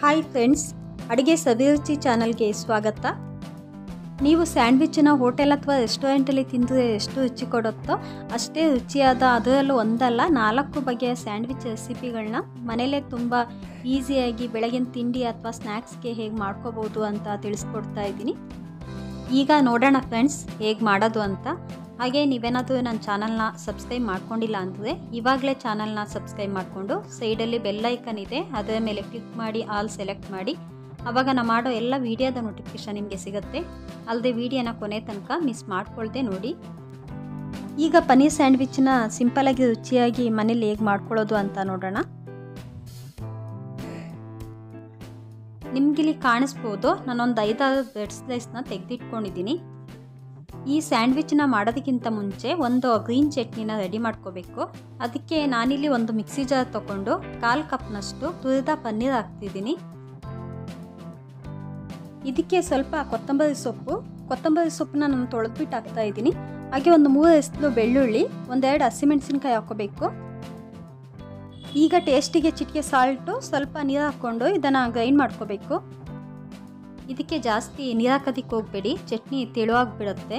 Hi friends, ಅಡುಗೆ ಸವಿರುಚಿ ಚಾನಲ್ಗೆ ಸ್ವಾಗತ. ನೀವು ಸ್ಯಾಂಡ್ವಿಚ್ಚನ್ನು ಹೋಟೆಲ್ ಅಥವಾ ರೆಸ್ಟೋರೆಂಟಲ್ಲಿ ತಿಂದರೆ ಎಷ್ಟು ರುಚಿ ಕೊಡುತ್ತೋ ಅಷ್ಟೇ ರುಚಿಯಾದ, ಅದರಲ್ಲೂ ಒಂದಲ್ಲ 4 ಬಗೆಯ ಸ್ಯಾಂಡ್ವಿಚ್ ರೆಸಿಪಿಗಳನ್ನ ಮನೆಯಲ್ಲೇ ತುಂಬ ಈಸಿಯಾಗಿ ಬೆಳಗಿನ ತಿಂಡಿ ಅಥವಾ ಸ್ನ್ಯಾಕ್ಸ್ಗೆ ಹೇಗೆ ಮಾಡ್ಕೋಬೋದು ಅಂತ ತಿಳಿಸ್ಕೊಡ್ತಾ ಇದ್ದೀನಿ. ಈಗ ನೋಡೋಣ ಫ್ರೆಂಡ್ಸ್ ಹೇಗೆ ಮಾಡೋದು ಅಂತ. ಹಾಗೆ ನೀವೇನಾದರೂ ನನ್ನ ಚಾನಲ್ನ ಸಬ್ಸ್ಕ್ರೈಬ್ ಮಾಡ್ಕೊಂಡಿಲ್ಲ ಅಂದರೆ ಇವಾಗಲೇ ಚಾನಲ್ನ ಸಬ್ಸ್ಕ್ರೈಬ್ ಮಾಡಿಕೊಂಡು ಸೈಡಲ್ಲಿ ಬೆಲ್ ಐಕನ್ ಇದೆ, ಅದರ ಮೇಲೆ ಕ್ಲಿಕ್ ಮಾಡಿ ಆಲ್ ಸೆಲೆಕ್ಟ್ ಮಾಡಿ. ಆವಾಗ ನಾನು ಮಾಡೋ ಎಲ್ಲ ವೀಡಿಯೋದ ನೋಟಿಫಿಕೇಷನ್ ನಿಮಗೆ ಸಿಗುತ್ತೆ. ಅಲ್ಲದೆ ವೀಡಿಯೋನ ಕೊನೆ ತನಕ ಮಿಸ್ ಮಾಡ್ಕೊಳ್ದೆ ನೋಡಿ. ಈಗ ಪನ್ನೀರ್ ಸ್ಯಾಂಡ್ವಿಚ್ನ ಸಿಂಪಲಾಗಿ ರುಚಿಯಾಗಿ ಮನೇಲಿ ಹೇಗೆ ಮಾಡ್ಕೊಳ್ಳೋದು ಅಂತ ನೋಡೋಣ. ನಿಮಗಿಲ್ಲಿ ಕಾಣಿಸ್ಬೋದು, ನಾನೊಂದು 5-6 ಬ್ರೆಡ್ ಸ್ಲೈಸ್ನ ತೆಗೆದಿಟ್ಕೊಂಡಿದ್ದೀನಿ. ಈ ಸ್ಯಾಂಡ್ವಿಚ್ನ ಮಾಡೋದಕ್ಕಿಂತ ಮುಂಚೆ ಒಂದು ಗ್ರೀನ್ ಚಟ್ನಿನ ರೆಡಿ ಮಾಡ್ಕೋಬೇಕು. ಅದಕ್ಕೆ ನಾನಿಲ್ಲಿ ಒಂದು ಮಿಕ್ಸಿ ಜಾರ್ ತೊಗೊಂಡು 1/4 ಕಪ್ನಷ್ಟು ತುರಿದ ಪನ್ನೀರ್ ಹಾಕ್ತಿದ್ದೀನಿ. ಇದಕ್ಕೆ ಸ್ವಲ್ಪ ಕೊತ್ತಂಬರಿ ಸೊಪ್ಪನ್ನ ನಾನು ತೊಳೆದ್ಬಿಟ್ಟು ಹಾಕ್ತಾ ಇದ್ದೀನಿ. ಹಾಗೆ ಒಂದು 3 ಎಸಳು ಬೆಳ್ಳುಳ್ಳಿ, 1-2 ಹಸಿಮೆಣಸಿನ್ಕಾಯಿ ಹಾಕ್ಕೋಬೇಕು. ಈಗ ಟೇಸ್ಟಿಗೆ ಚಿಟಿಕೆ ಸಾಲ್ಟು, ಸ್ವಲ್ಪ ನೀರು ಹಾಕ್ಕೊಂಡು ಇದನ್ನು ಗ್ರೈಂಡ್ ಮಾಡ್ಕೋಬೇಕು. ಇದಕ್ಕೆ ಜಾಸ್ತಿ ನೀರು ಹಾಕೋದಕ್ಕೆ ಹೋಗಬೇಡಿ, ಚಟ್ನಿ ತೆಳುವಾಗಿಬಿಡುತ್ತೆ.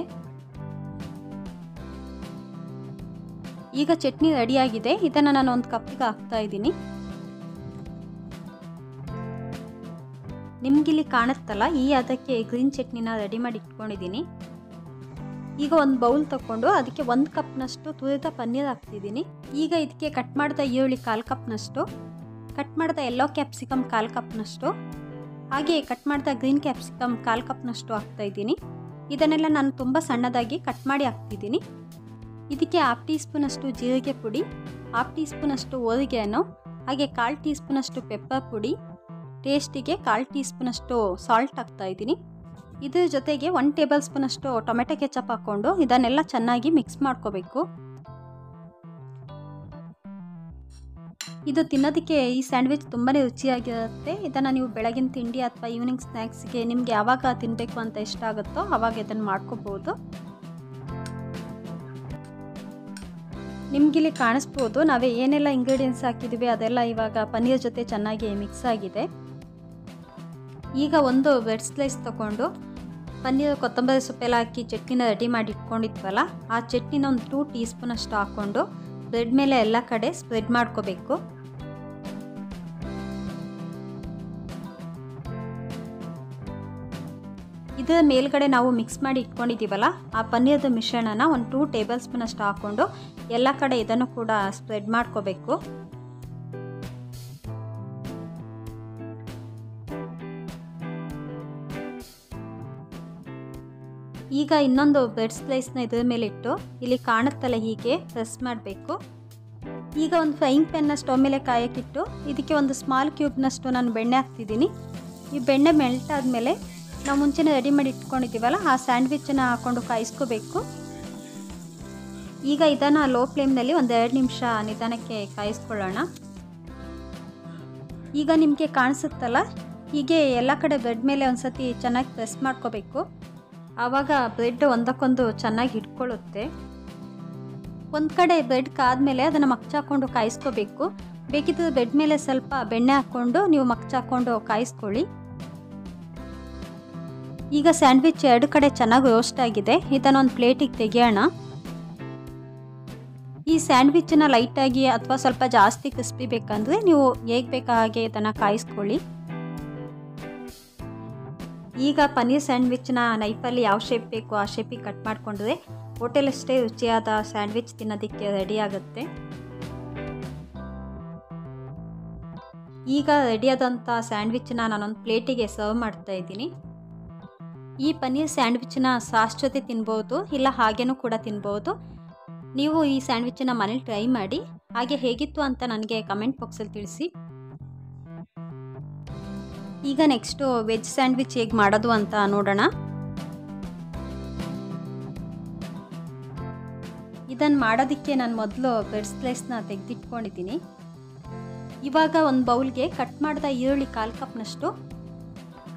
ಈಗ ಚಟ್ನಿ ರೆಡಿಯಾಗಿದೆ. ಇದನ್ನು ನಾನು ಒಂದು ಕಪ್ಪಿಗೆ ಹಾಕ್ತಾ ಇದ್ದೀನಿ. ನಿಮಗಿಲ್ಲಿ ಕಾಣುತ್ತಲ್ಲ, ಅದಕ್ಕೆ ಗ್ರೀನ್ ಚಟ್ನಿನ ರೆಡಿ ಮಾಡಿ ಇಟ್ಕೊಂಡಿದ್ದೀನಿ. ಈಗ ಒಂದು ಬೌಲ್ ತಗೊಂಡು ಅದಕ್ಕೆ 1 ಕಪ್ನಷ್ಟು ತುರಿದ ಪನ್ನೀರ್ ಹಾಕ್ತಿದ್ದೀನಿ. ಈಗ ಇದಕ್ಕೆ ಕಟ್ ಮಾಡಿದ ಈರುಳ್ಳಿ 1/4 ಕಪ್ನಷ್ಟು, ಕಟ್ ಮಾಡಿದ ಯೆಲ್ಲೋ ಕ್ಯಾಪ್ಸಿಕಮ್ 1/4 ಕಪ್ನಷ್ಟು, ಹಾಗೆ ಕಟ್ ಮಾಡಿದ ಗ್ರೀನ್ ಕ್ಯಾಪ್ಸಿಕಮ್ 1/4 ಕಪ್ನಷ್ಟು ಹಾಕ್ತಾಯಿದ್ದೀನಿ. ಇದನ್ನೆಲ್ಲ ನಾನು ತುಂಬ ಸಣ್ಣದಾಗಿ ಕಟ್ ಮಾಡಿ ಹಾಕ್ತಿದ್ದೀನಿ. ಇದಕ್ಕೆ 1/2 ಟೀ ಸ್ಪೂನಷ್ಟು ಜೀರಿಗೆ ಪುಡಿ, 1/2 ಟೀ ಸ್ಪೂನಷ್ಟು ಓರಿಗ್ಯಾನೋ, ಹಾಗೆ 1/4 ಟೀ ಸ್ಪೂನಷ್ಟು ಪೆಪ್ಪರ್ ಪುಡಿ, ಟೇಸ್ಟಿಗೆ 1/4 ಟೀ ಸ್ಪೂನಷ್ಟು ಸಾಲ್ಟ್ ಹಾಕ್ತಾಯಿದ್ದೀನಿ. ಇದ್ರ ಜೊತೆಗೆ 1 ಟೇಬಲ್ ಸ್ಪೂನಷ್ಟು ಟೊಮೆಟೊ ಕೆಚಪ್ ಹಾಕ್ಕೊಂಡು ಇದನ್ನೆಲ್ಲ ಚೆನ್ನಾಗಿ ಮಿಕ್ಸ್ ಮಾಡ್ಕೋಬೇಕು. ಇದು ತಿನ್ನೋದಕ್ಕೆ ಈ ಸ್ಯಾಂಡ್ವಿಚ್ ತುಂಬಾ ರುಚಿಯಾಗಿರುತ್ತೆ. ಇದನ್ನು ನೀವು ಬೆಳಗಿನ ತಿಂಡಿ ಅಥವಾ ಈವ್ನಿಂಗ್ ಸ್ನ್ಯಾಕ್ಸ್ಗೆ ನಿಮಗೆ ಯಾವಾಗ ತಿನ್ನಬೇಕು ಅಂತ ಇಷ್ಟ ಆಗುತ್ತೋ ಆವಾಗ ಇದನ್ನು ಮಾಡ್ಕೋಬೋದು. ನಿಮಗಿಲ್ಲಿ ಕಾಣಿಸ್ಬೋದು, ನಾವೇ ಏನೆಲ್ಲ ಇಂಗ್ರೀಡಿಯೆಂಟ್ಸ್ ಹಾಕಿದ್ದೀವಿ ಅದೆಲ್ಲ ಇವಾಗ ಪನ್ನೀರ್ ಜೊತೆ ಚೆನ್ನಾಗಿ ಮಿಕ್ಸ್ ಆಗಿದೆ. ಈಗ ಒಂದು ಬ್ರೆಡ್ ಸ್ಲೈಸ್ ತೊಗೊಂಡು ಪನ್ನೀರ್ ಕೊತ್ತಂಬರಿ ಸೊಪ್ಪೆಲ್ಲ ಹಾಕಿ ಚಟ್ನಿನ ರೆಡಿ ಮಾಡಿ ಇಟ್ಕೊಂಡಿದ್ವಲ್ಲ, ಆ ಚಟ್ನಿನ ಒಂದು 2 ಟೀ ಸ್ಪೂನಷ್ಟು ಹಾಕ್ಕೊಂಡು ಬ್ರೆಡ್ ಮೇಲೆ ಎಲ್ಲ ಕಡೆ ಸ್ಪ್ರೆಡ್ ಮಾಡ್ಕೋಬೇಕು. ಇದರ ಮೇಲ್ಗಡೆ ನಾವು ಮಿಕ್ಸ್ ಮಾಡಿ ಇಟ್ಕೊಂಡಿದ್ದೀವಲ್ಲ, ಆ ಪನ್ನೀರ್ದ ಮಿಶ್ರಣನ ಒಂದು 2 ಟೇಬಲ್ ಸ್ಪೂನಷ್ಟು ಹಾಕ್ಕೊಂಡು ಎಲ್ಲ ಕಡೆ ಇದನ್ನು ಕೂಡ ಸ್ಪ್ರೆಡ್ ಮಾಡ್ಕೋಬೇಕು. ಈಗ ಇನ್ನೊಂದು ಬ್ರೆಡ್ ಸ್ಲೈಸ್ನ ಇದರ ಮೇಲೆ ಇಟ್ಟು ಇಲ್ಲಿ ಕಾಣುತ್ತಲ್ಲ ಹೀಗೆ ಪ್ರೆಸ್ ಮಾಡಬೇಕು. ಈಗ ಒಂದು ಫ್ರೈಯಿಂಗ್ ಪ್ಯಾನ್ನ ಸ್ಟವ್ ಮೇಲೆ ಕಾಯಕ್ಕಿಟ್ಟು ಇದಕ್ಕೆ ಒಂದು ಸ್ಮಾಲ್ ಕ್ಯೂಬ್ನಷ್ಟು ನಾನು ಬೆಣ್ಣೆ ಹಾಕ್ತಿದ್ದೀನಿ. ಈ ಬೆಣ್ಣೆ ಮೆಲ್ಟ್ ಆದಮೇಲೆ ನಾವು ಮುಂಚೆನೇ ರೆಡಿ ಮಾಡಿ ಇಟ್ಕೊಂಡಿದ್ದೀವಲ್ಲ, ಆ ಸ್ಯಾಂಡ್ವಿಚ್ಚನ್ನು ಹಾಕ್ಕೊಂಡು ಕಾಯಿಸ್ಕೋಬೇಕು. ಈಗ ಇದನ್ನು ಲೋ ಫ್ಲೇಮ್ನಲ್ಲಿ 1-2 ನಿಮಿಷ ನಿಧಾನಕ್ಕೆ ಕಾಯಿಸ್ಕೊಳ್ಳೋಣ. ಈಗ ನಿಮಗೆ ಕಾಣಿಸುತ್ತಲ್ಲ, ಹೀಗೆ ಎಲ್ಲ ಕಡೆ ಬ್ರೆಡ್ ಮೇಲೆ ಒಂದು ಸತಿ ಚೆನ್ನಾಗಿ ಪ್ರೆಸ್ ಮಾಡ್ಕೋಬೇಕು. ಆವಾಗ ಬ್ರೆಡ್ ಒಂದಕ್ಕೊಂದು ಚೆನ್ನಾಗಿ ಹಿಡ್ಕೊಳ್ಳುತ್ತೆ. ಒಂದು ಕಡೆ ಬ್ರೆಡ್ ಕಾದ್ಮೇಲೆ ಅದನ್ನು ಮಗ್ಚಾಕೊಂಡು ಕಾಯಿಸ್ಕೋಬೇಕು. ಬೇಕಿದ್ದರೆ ಬ್ರೆಡ್ ಮೇಲೆ ಸ್ವಲ್ಪ ಬೆಣ್ಣೆ ಹಾಕ್ಕೊಂಡು ನೀವು ಮಗ್ಚಾಕೊಂಡು ಕಾಯಿಸ್ಕೊಳ್ಳಿ. ಈಗ ಸ್ಯಾಂಡ್ವಿಚ್ 2 ಕಡೆ ಚೆನ್ನಾಗಿ ರೋಸ್ಟ್ ಆಗಿದೆ. ಇದನ್ನೊಂದು ಪ್ಲೇಟಿಗೆ ತೆಗೆಯೋಣ. ಈ ಸ್ಯಾಂಡ್ವಿಚ್ಚನ್ನು ಲೈಟಾಗಿ ಅಥವಾ ಸ್ವಲ್ಪ ಜಾಸ್ತಿ ಕ್ರಿಸ್ಪಿ ಬೇಕಂದರೆ ನೀವು ಹೇಗೆ ಬೇಕಾ ಹಾಗೆ ಇದನ್ನು ಕಾಯಿಸ್ಕೊಳ್ಳಿ. ಈಗ ಪನ್ನೀರ್ ಸ್ಯಾಂಡ್ವಿಚ್ನ ನೈಫಲ್ಲಿ ಯಾವ ಶೇಪ್ ಬೇಕು ಆ ಶೇಪಿಗೆ ಕಟ್ ಮಾಡಿಕೊಂಡ್ರೆ ಹೋಟೆಲಷ್ಟೇ ರುಚಿಯಾದ ಸ್ಯಾಂಡ್ವಿಚ್ ತಿನ್ನೋದಕ್ಕೆ ರೆಡಿ ಆಗುತ್ತೆ. ಈಗ ರೆಡಿಯಾದಂಥ ಸ್ಯಾಂಡ್ವಿಚ್ನ ನಾನೊಂದು ಪ್ಲೇಟಿಗೆ ಸರ್ವ್ ಮಾಡ್ತಾ ಇದ್ದೀನಿ. ಈ ಪನ್ನೀರ್ ಸ್ಯಾಂಡ್ವಿಚ್ನ ಸಾಸ್ ಜೊತೆ ತಿನ್ಬೋದು, ಇಲ್ಲ ಹಾಗೇನೂ ಕೂಡ ತಿನ್ಬೋದು. ನೀವು ಈ ಸ್ಯಾಂಡ್ವಿಚ್ಚನ್ನು ಮನೇಲಿ ಟ್ರೈ ಮಾಡಿ, ಹಾಗೆ ಹೇಗಿತ್ತು ಅಂತ ನನಗೆ ಕಮೆಂಟ್ ಬಾಕ್ಸಲ್ಲಿ ತಿಳಿಸಿ. ಈಗ ನೆಕ್ಸ್ಟು ವೆಜ್ ಸ್ಯಾಂಡ್ವಿಚ್ ಹೇಗೆ ಮಾಡೋದು ಅಂತ ನೋಡೋಣ. ಇದನ್ನು ಮಾಡೋದಕ್ಕೆ ನಾನು ಮೊದಲು ಬ್ರೆಡ್ ಸ್ಲೈಸ್ನ ತೆಗೆದಿಟ್ಕೊಂಡಿದ್ದೀನಿ. ಇವಾಗ ಒಂದು ಬೌಲ್ಗೆ ಕಟ್ ಮಾಡಿದ ಈರುಳ್ಳಿ 1/4 ಕಪ್ನಷ್ಟು,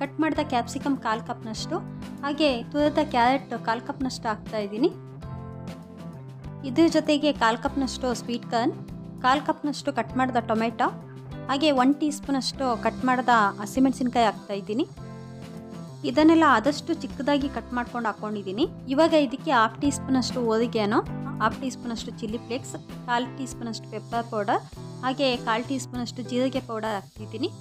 ಕಟ್ ಮಾಡಿದ ಕ್ಯಾಪ್ಸಿಕಮ್ 1/4 ಕಪ್ನಷ್ಟು, ಹಾಗೆ ತುರಿದ ಕ್ಯಾರೆಟ್ 1/4 ಕಪ್ನಷ್ಟು ಹಾಕ್ತಾಯಿದ್ದೀನಿ. ಇದ್ರ ಜೊತೆಗೆ 1/4 ಕಪ್ನಷ್ಟು ಸ್ವೀಟ್ ಕಾರ್ನ್, 1/4 ಕಪ್ನಷ್ಟು ಕಟ್ ಮಾಡಿದ ಟೊಮೆಟೊ, ಹಾಗೆ 1 ಟೀ ಸ್ಪೂನಷ್ಟು ಕಟ್ ಮಾಡಿದ ಹಸಿಮೆಣಸಿನ್ಕಾಯಿ ಹಾಕ್ತಾಯಿದ್ದೀನಿ. ಇದನ್ನೆಲ್ಲ ಆದಷ್ಟು ಚಿಕ್ಕದಾಗಿ ಕಟ್ ಮಾಡ್ಕೊಂಡು ಹಾಕ್ಕೊಂಡಿದ್ದೀನಿ. ಇವಾಗ ಇದಕ್ಕೆ 1/2 ಟೀ ಸ್ಪೂನಷ್ಟು ಓರಿಗ್ಯಾನೋ, 1/2 ಟೀ ಸ್ಪೂನಷ್ಟು ಚಿಲ್ಲಿ ಫ್ಲೇಕ್ಸ್, 1/4 ಟೀ ಸ್ಪೂನಷ್ಟು ಪೆಪ್ಪರ್ ಪೌಡರ್, ಹಾಗೆ 1/4 ಟೀ ಸ್ಪೂನಷ್ಟು ಜೀರಿಗೆ ಪೌಡರ್ ಹಾಕ್ತಿದ್ದೀನಿ.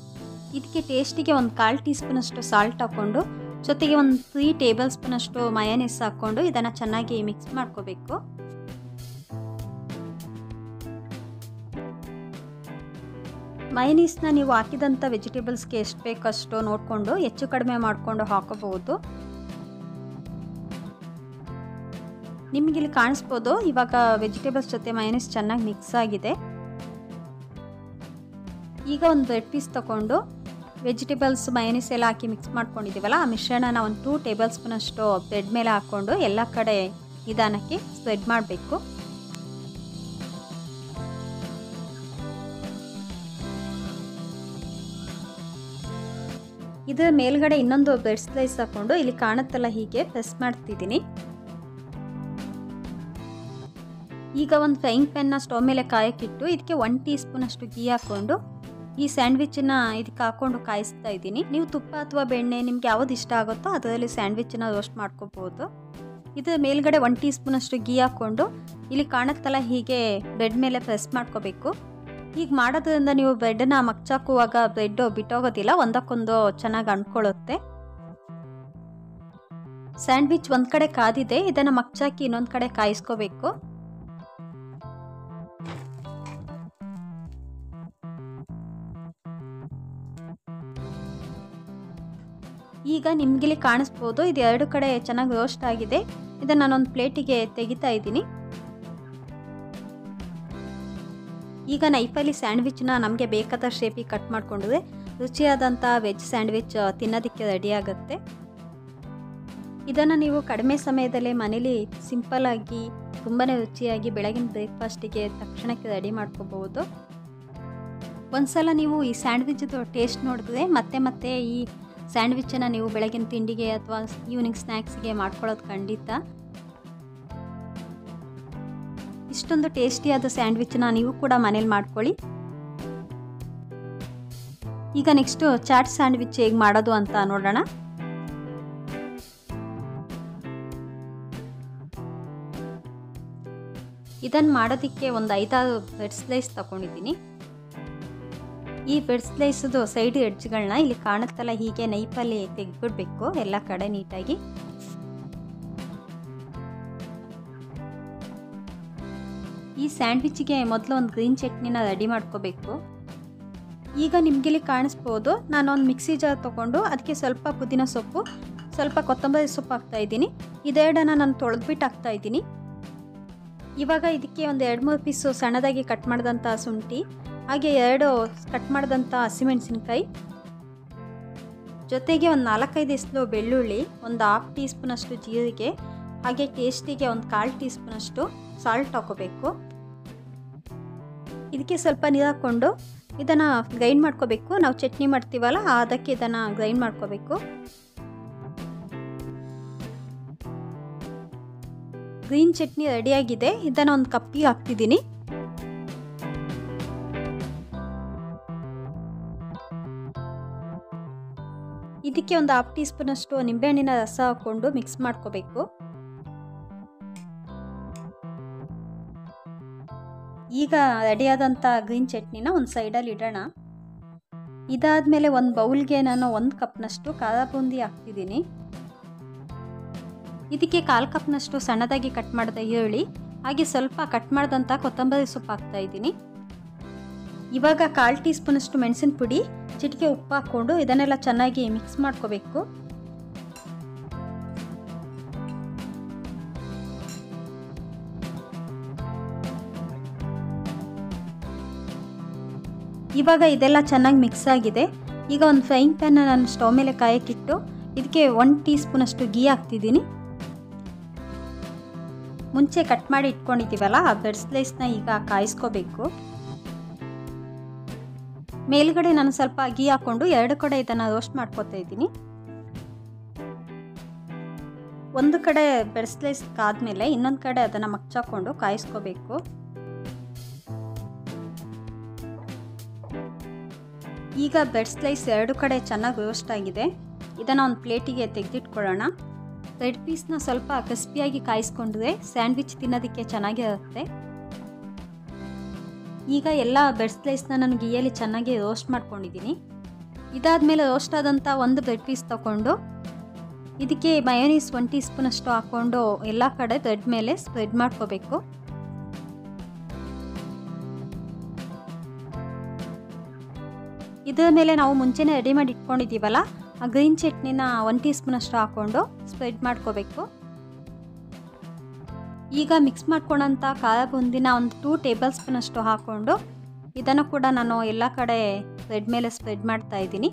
ಇದಕ್ಕೆ ಟೇಸ್ಟಿಗೆ ಒಂದು 1/4 ಟೀ ಸ್ಪೂನಷ್ಟು ಸಾಲ್ಟ್ ಹಾಕ್ಕೊಂಡು, ಜೊತೆಗೆ ಒಂದು 3 ಟೇಬಲ್ ಸ್ಪೂನಷ್ಟು ಮಯೋನೈಸ್ ಹಾಕ್ಕೊಂಡು ಇದನ್ನು ಚೆನ್ನಾಗಿ ಮಿಕ್ಸ್ ಮಾಡ್ಕೋಬೇಕು. ಮಯೋನೈಸ್ನ ನೀವು ಹಾಕಿದಂಥ ವೆಜಿಟೇಬಲ್ಸ್ಗೆ ಎಷ್ಟು ಬೇಕಷ್ಟು ನೋಡಿಕೊಂಡು ಹೆಚ್ಚು ಕಡಿಮೆ ಮಾಡಿಕೊಂಡು ಹಾಕೋಬಹುದು. ನಿಮಗಿಲ್ಲಿ ಕಾಣಿಸ್ಬೋದು, ಇವಾಗ ವೆಜಿಟೇಬಲ್ಸ್ ಜೊತೆ ಮಯೋನೈಸ್ ಚೆನ್ನಾಗಿ ಮಿಕ್ಸ್ ಆಗಿದೆ. ಈಗ ಒಂದು ಬ್ರೆಡ್ ಪೀಸ್ ತಗೊಂಡು ವೆಜಿಟೇಬಲ್ಸ್ ಮಯೋನೈಸ್ ಎಲ್ಲ ಹಾಕಿ ಮಿಕ್ಸ್ ಮಾಡ್ಕೊಂಡಿದ್ದೀವಲ್ಲ, ಆ ಮಿಶ್ರಣನ ಒಂದು 2 ಟೇಬಲ್ ಸ್ಪೂನಷ್ಟು ಬ್ರೆಡ್ ಮೇಲೆ ಹಾಕ್ಕೊಂಡು ಎಲ್ಲ ಕಡೆ ನಿಧಾನಕ್ಕೆ ಸ್ಪ್ರೆಡ್ ಮಾಡಬೇಕು. ಇದರ ಮೇಲ್ಗಡೆ ಇನ್ನೊಂದು ಬ್ರೆಡ್ ಸ್ಲೈಸ್ ಹಾಕ್ಕೊಂಡು ಇಲ್ಲಿ ಕಾಣುತ್ತಲ್ಲ ಹೀಗೆ ಪ್ರೆಸ್ ಮಾಡ್ತಿದ್ದೀನಿ. ಈಗ ಒಂದು ಫ್ರೈಯಿಂಗ್ ಪ್ಯಾನ್ನ ಸ್ಟವ್ ಮೇಲೆ ಕಾಯಕ್ಕಿಟ್ಟು ಇದಕ್ಕೆ 1 ಟೀ ಸ್ಪೂನಷ್ಟು ಗೀ ಹಾಕ್ಕೊಂಡು ಈ ಸ್ಯಾಂಡ್ವಿಚನ್ನ ಇದಕ್ಕೆ ಹಾಕ್ಕೊಂಡು ಕಾಯಿಸ್ತಾ ಇದ್ದೀನಿ. ನೀವು ತುಪ್ಪ ಅಥವಾ ಬೆಣ್ಣೆ ನಿಮ್ಗೆ ಯಾವ್ದು ಇಷ್ಟ ಆಗುತ್ತೋ ಅದರಲ್ಲಿ ಸ್ಯಾಂಡ್ವಿಚನ್ನ ರೋಸ್ಟ್ ಮಾಡ್ಕೋಬಹುದು. ಇದರ ಮೇಲ್ಗಡೆ 1 ಟೀ ಸ್ಪೂನಷ್ಟು ಗೀ ಹಾಕ್ಕೊಂಡು ಇಲ್ಲಿ ಕಾಣುತ್ತಲ್ಲ ಹೀಗೆ ಬ್ರೆಡ್ ಮೇಲೆ ಪ್ರೆಸ್ ಮಾಡ್ಕೋಬೇಕು. ಈಗ ಮಾಡೋದ್ರಿಂದ ನೀವು ಬ್ರೆಡ್ನ ಮಗ್ಚಾಕುವಾಗ ಬ್ರೆಡ್ ಬಿಟ್ಟೋಗೋದಿಲ್ಲ, ಒಂದಕ್ಕೊಂದು ಚೆನ್ನಾಗಿ ಅಂಟ್ಕೊಳ್ಳುತ್ತೆ. ಸ್ಯಾಂಡ್ವಿಚ್ ಒಂದು ಕಡೆ ಕಾದಿದೆ, ಇದನ್ನು ಮಗ್ಚಾಕಿ ಇನ್ನೊಂದು ಕಡೆ ಕಾಯಿಸ್ಕೋಬೇಕು. ಈಗ ನಿಮ್ಗಿಲ್ಲಿ ಕಾಣಿಸ್ಬೋದು, ಇದು 2 ಕಡೆ ಚೆನ್ನಾಗಿ ರೋಸ್ಟ್ ಆಗಿದೆ. ಇದನ್ನು ನಾನೊಂದು ಪ್ಲೇಟಿಗೆ ತೆಗಿತಾ ಇದ್ದೀನಿ. ಈಗ ನೈಫಲ್ಲಿ ಸ್ಯಾಂಡ್ವಿಚ್ನ ನಮಗೆ ಬೇಕಾದ ಶೇಪಿಗೆ ಕಟ್ ಮಾಡಿಕೊಂಡ್ರೆ ರುಚಿಯಾದಂಥ ವೆಜ್ ಸ್ಯಾಂಡ್ವಿಚ್ ತಿನ್ನೋದಕ್ಕೆ ರೆಡಿ ಆಗುತ್ತೆ. ಇದನ್ನು ನೀವು ಕಡಿಮೆ ಸಮಯದಲ್ಲೇ ಮನೇಲಿ ಸಿಂಪಲ್ಲಾಗಿ ತುಂಬಾ ರುಚಿಯಾಗಿ ಬೆಳಗಿನ ಬ್ರೇಕ್ಫಾಸ್ಟಿಗೆ ತಕ್ಷಣಕ್ಕೆ ರೆಡಿ ಮಾಡ್ಕೋಬಹುದು. ಒಂದ್ಸಲ ನೀವು ಈ ಸ್ಯಾಂಡ್ವಿಚ್ದು ಟೇಸ್ಟ್ ನೋಡಿದ್ರೆ ಮತ್ತೆ ಮತ್ತೆ ಈ ಸ್ಯಾಂಡ್ವಿಚನ್ನು ನೀವು ಬೆಳಗಿನ ತಿಂಡಿಗೆ ಅಥವಾ ಈವ್ನಿಂಗ್ ಸ್ನ್ಯಾಕ್ಸ್ಗೆ ಮಾಡ್ಕೊಳ್ಳೋದು ಖಂಡಿತ. ಇಷ್ಟೊಂದು ಟೇಸ್ಟಿಯಾದ ಸ್ಯಾಂಡ್ವಿಚ್ನ ನೀವು ಕೂಡ ಮನೇಲಿ ಮಾಡ್ಕೊಳ್ಳಿ. ಈಗ ನೆಕ್ಸ್ಟು ಚಾಟ್ ಸ್ಯಾಂಡ್ವಿಚ್ ಹೇಗೆ ಮಾಡೋದು ಅಂತ ನೋಡೋಣ. ಇದನ್ನು ಮಾಡೋದಕ್ಕೆ ಒಂದು 5-6 ಬ್ರೆಡ್ ಸ್ಲೈಸ್ ತಗೊಂಡಿದ್ದೀನಿ. ಈ ಬ್ರೆಡ್ ಸ್ಲೈಸದು ಸೈಡ್ ಎಡ್ಜ್ಗಳನ್ನ ಇಲ್ಲಿ ಕಾಣುತ್ತಲ್ಲ ಹೀಗೆ ನೈಫಲ್ಲಿ ತೆಗೆದ್ಬಿಡ್ಬೇಕು ಎಲ್ಲ ಕಡೆ ನೀಟಾಗಿ. ಈ ಸ್ಯಾಂಡ್ವಿಚ್ಗೆ ಮೊದಲು ಒಂದು ಗ್ರೀನ್ ಚಟ್ನಿನ ರೆಡಿ ಮಾಡ್ಕೋಬೇಕು. ಈಗ ನಿಮಗಿಲ್ಲಿ ಕಾಣಿಸ್ಬೋದು, ನಾನೊಂದು ಮಿಕ್ಸಿ ಜಾರ್ ತೊಗೊಂಡು ಅದಕ್ಕೆ ಸ್ವಲ್ಪ ಪುದೀನ ಸೊಪ್ಪು, ಸ್ವಲ್ಪ ಕೊತ್ತಂಬರಿ ಸೊಪ್ಪು ಹಾಕ್ತಾಯಿದ್ದೀನಿ. ಇದೆರಡನ್ನು ನಾನು ತೊಳೆದ್ಬಿಟ್ಟು ಹಾಕ್ತಾಯಿದ್ದೀನಿ. ಇವಾಗ ಇದಕ್ಕೆ ಒಂದು 2-3 ಪೀಸು ಸಣ್ಣದಾಗಿ ಕಟ್ ಮಾಡಿದಂಥ ಶುಂಠಿ, ಹಾಗೆ 2 ಕಟ್ ಮಾಡಿದಂಥ ಹಸಿಮೆಣಸಿನ್ಕಾಯಿ, ಜೊತೆಗೆ ಒಂದು 4-5 ಎಸ್ಲು ಬೆಳ್ಳುಳ್ಳಿ, ಒಂದು 1/2 ಟೀ ಸ್ಪೂನಷ್ಟು ಜೀರಿಗೆ, ಹಾಗೆ ಟೇಸ್ಟಿಗೆ ಒಂದು 1/4 ಟೀ ಸ್ಪೂನಷ್ಟು ಸಾಲ್ಟ್ ಹಾಕೋಬೇಕು. ಇದಕ್ಕೆ ಸ್ವಲ್ಪ ನೀರು ಹಾಕ್ಕೊಂಡು ಇದನ್ನು ಗ್ರೈಂಡ್ ಮಾಡ್ಕೋಬೇಕು. ನಾವು ಚಟ್ನಿ ಮಾಡ್ತೀವಲ್ಲ ಅದಕ್ಕೆ ಇದನ್ನು ಗ್ರೈಂಡ್ ಮಾಡ್ಕೋಬೇಕು. ಗ್ರೀನ್ ಚಟ್ನಿ ರೆಡಿಯಾಗಿದೆ. ಇದನ್ನು ಒಂದು ಕಪ್ಪಿಗೆ ಹಾಕ್ತಿದ್ದೀನಿ. ಇದಕ್ಕೆ ಒಂದು 1/2 ಟೀ ಸ್ಪೂನಷ್ಟು ನಿಂಬೆಹಣ್ಣಿನ ರಸ ಹಾಕ್ಕೊಂಡು ಮಿಕ್ಸ್ ಮಾಡ್ಕೋಬೇಕು. ಈಗ ರೆಡಿಯಾದಂಥ ಗ್ರೀನ್ ಚಟ್ನಿನ ಒಂದು ಸೈಡಲ್ಲಿ ಇಡೋಣ. ಇದಾದಮೇಲೆ ಒಂದು ಬೌಲ್ಗೆ ನಾನು 1 ಕಪ್ನಷ್ಟು ಖಾರ ಬೂಂದಿ ಹಾಕ್ತಿದ್ದೀನಿ. ಇದಕ್ಕೆ 1/4 ಕಪ್ನಷ್ಟು ಸಣ್ಣದಾಗಿ ಕಟ್ ಮಾಡಿದ ಈರುಳ್ಳಿ, ಹಾಗೆ ಸ್ವಲ್ಪ ಕಟ್ ಮಾಡಿದಂಥ ಕೊತ್ತಂಬರಿ ಸೊಪ್ಪು ಹಾಕ್ತಾಯಿದ್ದೀನಿ. ಇವಾಗ 1/4 ಟೀ ಸ್ಪೂನಷ್ಟು ಮೆಣಸಿನ ಪುಡಿ, ಚಿಟಿಕೆ ಉಪ್ಪು ಹಾಕ್ಕೊಂಡು ಇದನ್ನೆಲ್ಲ ಚೆನ್ನಾಗಿ ಮಿಕ್ಸ್ ಮಾಡ್ಕೋಬೇಕು. ಇವಾಗ ಇದೆಲ್ಲ ಚೆನ್ನಾಗಿ ಮಿಕ್ಸ್ ಆಗಿದೆ. ಈಗ ಒಂದು ಫ್ರೈಯಿಂಗ್ ಪ್ಯಾನ್ನ ನಾನು ಸ್ಟವ್ ಮೇಲೆ ಕಾಯಕ್ಕಿಟ್ಟು ಇದಕ್ಕೆ 1 ಟೀ ಸ್ಪೂನಷ್ಟು ಗೀ ಹಾಕ್ತಿದ್ದೀನಿ. ಮುಂಚೆ ಕಟ್ ಮಾಡಿ ಇಟ್ಕೊಂಡಿದ್ದೀವಲ್ಲ ಆ ಬ್ರೆಡ್ ಸ್ಲೈಸ್ನ ಈಗ ಕಾಯಿಸ್ಕೋಬೇಕು. ಮೇಲ್ಗಡೆ ನಾನು ಸ್ವಲ್ಪ ಗೀ ಹಾಕ್ಕೊಂಡು 2 ಕಡೆ ಇದನ್ನು ರೋಸ್ಟ್ ಮಾಡ್ಕೊತಾ ಇದ್ದೀನಿ. ಒಂದು ಕಡೆ ಬ್ರೆಡ್ ಸ್ಲೈಸ್ ಕಾದ್ಮೇಲೆ ಇನ್ನೊಂದು ಕಡೆ ಅದನ್ನು ಮಗ್ಚಾಕೊಂಡು ಕಾಯಿಸ್ಕೋಬೇಕು. ಈಗ ಬ್ರೆಡ್ ಸ್ಲೈಸ್ ಎರಡು ಕಡೆ ಚೆನ್ನಾಗಿ ರೋಸ್ಟ್ ಆಗಿದೆ. ಇದನ್ನು ಒಂದು ಪ್ಲೇಟಿಗೆ ತೆಗೆದಿಟ್ಕೊಳ್ಳೋಣ. ಬ್ರೆಡ್ ಪೀಸ್ನ ಸ್ವಲ್ಪ ಕ್ರಿಸ್ಪಿಯಾಗಿ ಕಾಯಿಸ್ಕೊಂಡ್ರೆ ಸ್ಯಾಂಡ್ವಿಚ್ ತಿನ್ನೋದಕ್ಕೆ ಚೆನ್ನಾಗಿರುತ್ತೆ. ಈಗ ಎಲ್ಲ ಬ್ರೆಡ್ ಸ್ಲೈಸ್ನ ನಾನು ಗೀಯಲ್ಲಿ ಚೆನ್ನಾಗಿ ರೋಸ್ಟ್ ಮಾಡ್ಕೊಂಡಿದ್ದೀನಿ. ಇದಾದಮೇಲೆ ರೋಸ್ಟ್ ಆದಂಥ ಒಂದು ಬ್ರೆಡ್ ಪೀಸ್ ತಗೊಂಡು ಇದಕ್ಕೆ ಮಯೋನೀಸ್ 1 ಟೀ ಸ್ಪೂನಷ್ಟು ಹಾಕ್ಕೊಂಡು ಎಲ್ಲ ಕಡೆ ಬ್ರೆಡ್ ಮೇಲೆ ಸ್ಪ್ರೆಡ್ ಮಾಡ್ಕೋಬೇಕು. ಇದರ ಮೇಲೆ ನಾವು ಮುಂಚೆನೇ ರೆಡಿ ಮಾಡಿ ಇಟ್ಕೊಂಡಿದ್ದೀವಲ್ಲ, ಆ ಗ್ರೀನ್ ಚಟ್ನಿನ 1 ಟೀ ಸ್ಪೂನಷ್ಟು ಹಾಕ್ಕೊಂಡು ಸ್ಪ್ರೆಡ್ ಮಾಡ್ಕೋಬೇಕು. ಈಗ ಮಿಕ್ಸ್ ಮಾಡ್ಕೊಂಡಂಥ ಖಾರ ಬೂಂದಿನ ಒಂದು 2 ಟೇಬಲ್ ಸ್ಪೂನಷ್ಟು ಹಾಕ್ಕೊಂಡು ಇದನ್ನು ಕೂಡ ನಾನು ಎಲ್ಲ ಕಡೆ ಬ್ರೆಡ್ ಮೇಲೆ ಸ್ಪ್ರೆಡ್ ಮಾಡ್ತಾ ಇದ್ದೀನಿ.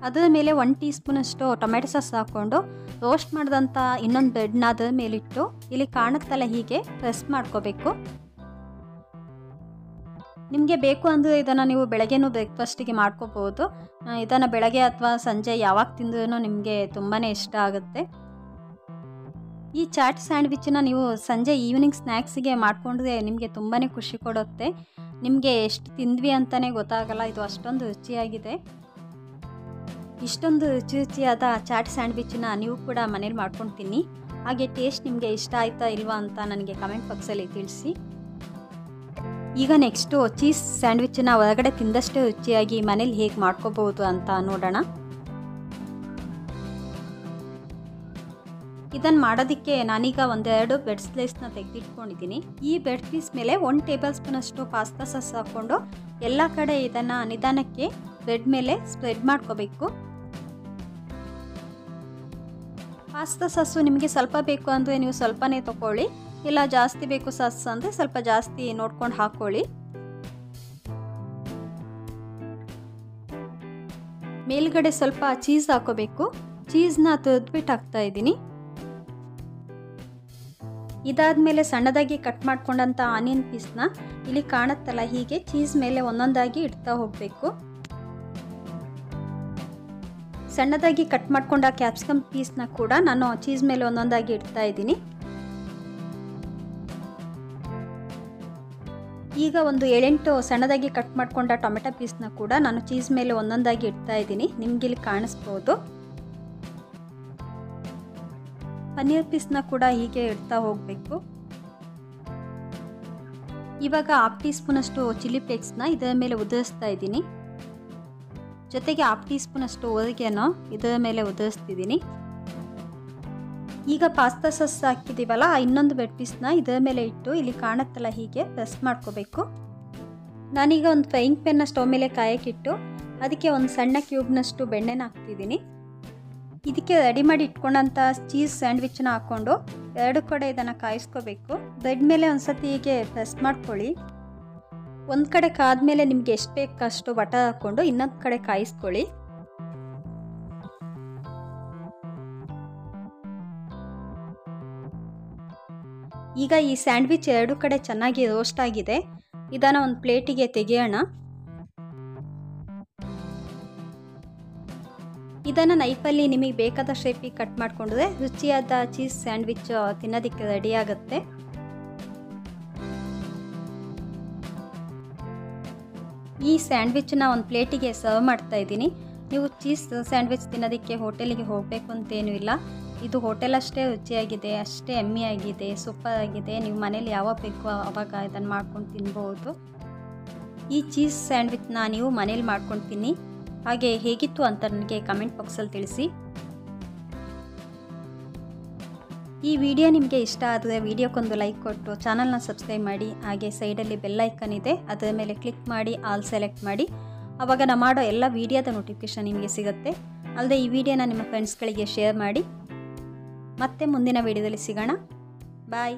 ಅದರ ಮೇಲೆ 1 ಟೀ ಸ್ಪೂನಷ್ಟು ಟೊಮೆಟೊ ಸಾಸ್ ಹಾಕ್ಕೊಂಡು ರೋಸ್ಟ್ ಮಾಡಿದಂಥ ಇನ್ನೊಂದು ಬ್ರೆಡ್ನ ಅದರ ಮೇಲಿಟ್ಟು ಇಲ್ಲಿ ಕಾಣುತ್ತಲ್ಲ ಹೀಗೆ ಪ್ರೆಸ್ ಮಾಡ್ಕೋಬೇಕು. ನಿಮಗೆ ಬೇಕು ಅಂದರೆ ಇದನ್ನು ನೀವು ಬೆಳಗ್ಗೆನೂ ಬ್ರೇಕ್ಫಾಸ್ಟಿಗೆ ಮಾಡ್ಕೋಬೋದು. ಇದನ್ನು ಬೆಳಗ್ಗೆ ಅಥವಾ ಸಂಜೆ ಯಾವಾಗ ತಿಂದ್ರೂ ನಿಮಗೆ ತುಂಬಾ ಇಷ್ಟ ಆಗುತ್ತೆ. ಈ ಚಾಟ್ ಸ್ಯಾಂಡ್ವಿಚ್ಚನ್ನ ನೀವು ಸಂಜೆ ಈವ್ನಿಂಗ್ ಸ್ನ್ಯಾಕ್ಸಿಗೆ ಮಾಡಿಕೊಂಡ್ರೆ ನಿಮಗೆ ತುಂಬಾ ಖುಷಿ ಕೊಡುತ್ತೆ. ನಿಮಗೆ ಎಷ್ಟು ತಿಂದ್ವಿ ಅಂತಲೇ ಗೊತ್ತಾಗಲ್ಲ, ಇದು ಅಷ್ಟೊಂದು ರುಚಿಯಾಗಿದೆ. ಇಷ್ಟೊಂದು ರುಚಿಯಾದ ಚಾಟ್ ಸ್ಯಾಂಡ್ವಿಚ್ಚನ್ನ ನೀವು ಕೂಡ ಮನೇಲಿ ಮಾಡ್ಕೊಂಡು ತಿನ್ನಿ. ಹಾಗೆ ಟೇಸ್ಟ್ ನಿಮಗೆ ಇಷ್ಟ ಆಯ್ತಾ ಇಲ್ವಾ ಅಂತ ನನಗೆ ಕಮೆಂಟ್ ಬಾಕ್ಸಲ್ಲಿ ತಿಳಿಸಿ. ಈಗ ನೆಕ್ಸ್ಟು ಚೀಸ್ ಸ್ಯಾಂಡ್ವಿಚ್ಚನ್ನ ಹೊರಗಡೆ ತಿಂದಷ್ಟೇ ರುಚಿಯಾಗಿ ಮನೇಲಿ ಹೇಗೆ ಮಾಡ್ಕೋಬಹುದು ಅಂತ ನೋಡೋಣ. ಇದನ್ನು ಮಾಡೋದಕ್ಕೆ ನಾನೀಗ ಒಂದೆರಡು ಬ್ರೆಡ್ ಸ್ಲೈಸ್ನ ತೆಗೆದಿಟ್ಕೊಂಡಿದ್ದೀನಿ. ಈ ಬ್ರೆಡ್ ಪೀಸ್ ಮೇಲೆ 1 ಟೇಬಲ್ ಸ್ಪೂನಷ್ಟು ಪಾಸ್ತಾ ಸಾಸ್ ಹಾಕ್ಕೊಂಡು ಎಲ್ಲ ಕಡೆ ಇದನ್ನು ನಿಧಾನಕ್ಕೆ ಬ್ರೆಡ್ ಮೇಲೆ ಸ್ಪ್ರೆಡ್ ಮಾಡ್ಕೋಬೇಕು. ಪಾಸ್ತಾ ಸಾಸು ನಿಮಗೆ ಸ್ವಲ್ಪ ಬೇಕು ಅಂದರೆ ನೀವು ಸ್ವಲ್ಪನೇ ತಗೊಳ್ಳಿ, ಇಲ್ಲ ಜಾಸ್ತಿ ಬೇಕು ಸಾಸ್ ಅಂದರೆ ಸ್ವಲ್ಪ ಜಾಸ್ತಿ ನೋಡ್ಕೊಂಡು ಹಾಕ್ಕೊಳ್ಳಿ. ಮೇಲ್ಗಡೆ ಸ್ವಲ್ಪ ಚೀಸ್ ಹಾಕೋಬೇಕು. ಚೀಸ್ನ ತುರಿದ್ಬಿಟ್ಟು ಹಾಕ್ತಾ ಇದ್ದೀನಿ. ಇದಾದಮೇಲೆ ಸಣ್ಣದಾಗಿ ಕಟ್ ಮಾಡ್ಕೊಂಡಂಥ ಆನಿಯನ್ ಪೀಸ್ನ ಇಲ್ಲಿ ಕಾಣುತ್ತಲ್ಲ ಹೀಗೆ ಚೀಸ್ ಮೇಲೆ ಒಂದೊಂದಾಗಿ ಇಡ್ತಾ ಹೋಗಬೇಕು. ಸಣ್ಣದಾಗಿ ಕಟ್ ಮಾಡ್ಕೊಂಡ ಕ್ಯಾಪ್ಸಿಕಮ್ ಪೀಸ್ನ ಕೂಡ ನಾನು ಚೀಸ್ ಮೇಲೆ ಒಂದೊಂದಾಗಿ ಇಡ್ತಾ ಇದ್ದೀನಿ. ಈಗ ಒಂದು 7-8 ಸಣ್ಣದಾಗಿ ಕಟ್ ಮಾಡ್ಕೊಂಡ ಟೊಮೆಟೊ ಪೀಸ್ನ ಕೂಡ ನಾನು ಚೀಸ್ ಮೇಲೆ ಒಂದೊಂದಾಗಿ ಇಡ್ತಾ ಇದ್ದೀನಿ. ನಿಮ್ಗೆ ಇಲ್ಲಿ ಕಾಣಿಸ್ಬೋದು. ಪನ್ನೀರ್ ಪೀಸ್ನ ಕೂಡ ಹೀಗೆ ಇಡ್ತಾ ಹೋಗಬೇಕು. ಇವಾಗ 1/2 ಟೀ ಸ್ಪೂನಷ್ಟು ಚಿಲ್ಲಿ ಫ್ಲೇಕ್ಸ್ನ ಇದರ ಮೇಲೆ ಉದುರಿಸ್ತಾ ಇದ್ದೀನಿ. ಜೊತೆಗೆ 1/2 ಟೀ ಸ್ಪೂನಷ್ಟು ಒರಿಗೆನೋ ಇದರ ಮೇಲೆ ಉದುರಿಸ್ತಿದ್ದೀನಿ. ಈಗ ಪಾಸ್ತಾ ಸಾಸ್ ಹಾಕಿದ್ದೀವಲ್ಲ, ಇನ್ನೊಂದು ಬ್ರೆಡ್ ಪೀಸ್ನ ಇದರ ಮೇಲೆ ಇಟ್ಟು ಇಲ್ಲಿ ಕಾಣುತ್ತಲ್ಲ ಹೀಗೆ ಪ್ರೆಸ್ ಮಾಡ್ಕೋಬೇಕು. ನಾನೀಗ ಒಂದು ಫ್ರೈಯಿಂಗ್ ಪ್ಯಾನ್ನ ಸ್ಟವ್ ಮೇಲೆ ಕಾಯಕ್ಕಿಟ್ಟು ಅದಕ್ಕೆ ಒಂದು ಸಣ್ಣ ಕ್ಯೂಬ್ನಷ್ಟು ಬೆಣ್ಣೆನ ಹಾಕ್ತಿದ್ದೀನಿ. ಇದಕ್ಕೆ ರೆಡಿ ಮಾಡಿ ಇಟ್ಕೊಂಡಂಥ ಚೀಸ್ ಸ್ಯಾಂಡ್ವಿಚ್ನ ಹಾಕ್ಕೊಂಡು ಎರಡು ಕಡೆ ಇದನ್ನು ಕಾಯಿಸ್ಕೋಬೇಕು. ಬ್ರೆಡ್ ಮೇಲೆ ಒಂದು ಸತಿ ಹೀಗೆ ಪ್ರೆಸ್ ಮಾಡ್ಕೊಳ್ಳಿ. ಒಂದು ಕಡೆ ಕಾದ್ಮೇಲೆ ನಿಮಗೆ ಎಷ್ಟು ಬೇಕು ಅಷ್ಟು ಬಟರ್ ಹಾಕ್ಕೊಂಡು ಇನ್ನೊಂದು ಕಡೆ ಕಾಯಿಸ್ಕೊಳ್ಳಿ. ಈಗ ಈ ಸ್ಯಾಂಡ್ವಿಚ್ ಎರಡು ಕಡೆ ಚೆನ್ನಾಗಿ ರೋಸ್ಟ್ ಆಗಿದೆ. ಇದನ್ನು ಒಂದು ಪ್ಲೇಟಿಗೆ ತೆಗೆಯೋಣ. ಇದನ್ನು ನೈಫಲ್ಲಿ ನಿಮಗೆ ಬೇಕಾದ ಶೇಪಿಗೆ ಕಟ್ ಮಾಡಿಕೊಂಡ್ರೆ ರುಚಿಯಾದ ಚೀಸ್ ಸ್ಯಾಂಡ್ವಿಚ್ ತಿನ್ನೋದಕ್ಕೆ ರೆಡಿ ಆಗುತ್ತೆ. ಈ ಸ್ಯಾಂಡ್ವಿಚ್ನ ಒಂದು ಪ್ಲೇಟಿಗೆ ಸರ್ವ್ ಮಾಡ್ತಾ ಇದ್ದೀನಿ. ನೀವು ಚೀಸ್ ಸ್ಯಾಂಡ್ವಿಚ್ ತಿನ್ನೋದಕ್ಕೆ ಹೋಟೆಲಿಗೆ ಹೋಗಬೇಕು ಅಂತೇನೂ ಇಲ್ಲ. ಇದು ಹೋಟೆಲ್ ಅಷ್ಟೇ ರುಚಿಯಾಗಿದೆ, ಅಷ್ಟೇ ಎಮ್ಮಿಯಾಗಿದೆ, ಸೂಪರ್ ಆಗಿದೆ. ನೀವು ಮನೇಲಿ ಯಾವಾಗ ಬೇಕು ಆವಾಗ ಇದನ್ನು ಮಾಡ್ಕೊಂಡು ತಿನ್ಬೋದು. ಈ ಚೀಸ್ ಸ್ಯಾಂಡ್ವಿಚ್ನ ನೀವು ಮನೇಲಿ ಮಾಡ್ಕೊಂಡು ತಿನ್ನಿ. ಹಾಗೆ ಹೇಗಿತ್ತು ಅಂತ ನನಗೆ ಕಮೆಂಟ್ ಬಾಕ್ಸಲ್ಲಿ ತಿಳಿಸಿ. ಈ ವಿಡಿಯೋ ನಿಮಗೆ ಇಷ್ಟ ಆದರೆ ವಿಡಿಯೋಕ್ಕೊಂದು ಲೈಕ್ ಕೊಟ್ಟು ಚಾನಲ್ನ ಸಬ್ಸ್ಕ್ರೈಬ್ ಮಾಡಿ. ಹಾಗೆ ಸೈಡಲ್ಲಿ ಬೆಲ್ ಐಕನ್ ಇದೆ, ಅದರ ಮೇಲೆ ಕ್ಲಿಕ್ ಮಾಡಿ ಆಲ್ ಸೆಲೆಕ್ಟ್ ಮಾಡಿ. ಆವಾಗ ನಾನು ಮಾಡೋ ಎಲ್ಲ ವಿಡಿಯೋದ ನೋಟಿಫಿಕೇಷನ್ ನಿಮಗೆ ಸಿಗುತ್ತೆ. ಅಲ್ಲದೆ ಈ ವಿಡಿಯೋನ ನಿಮ್ಮ ಫ್ರೆಂಡ್ಸ್ಗಳಿಗೆ ಶೇರ್ ಮಾಡಿ. ಮತ್ತೆ ಮುಂದಿನ ವಿಡಿಯೋದಲ್ಲಿ ಸಿಗೋಣ. ಬಾಯ್.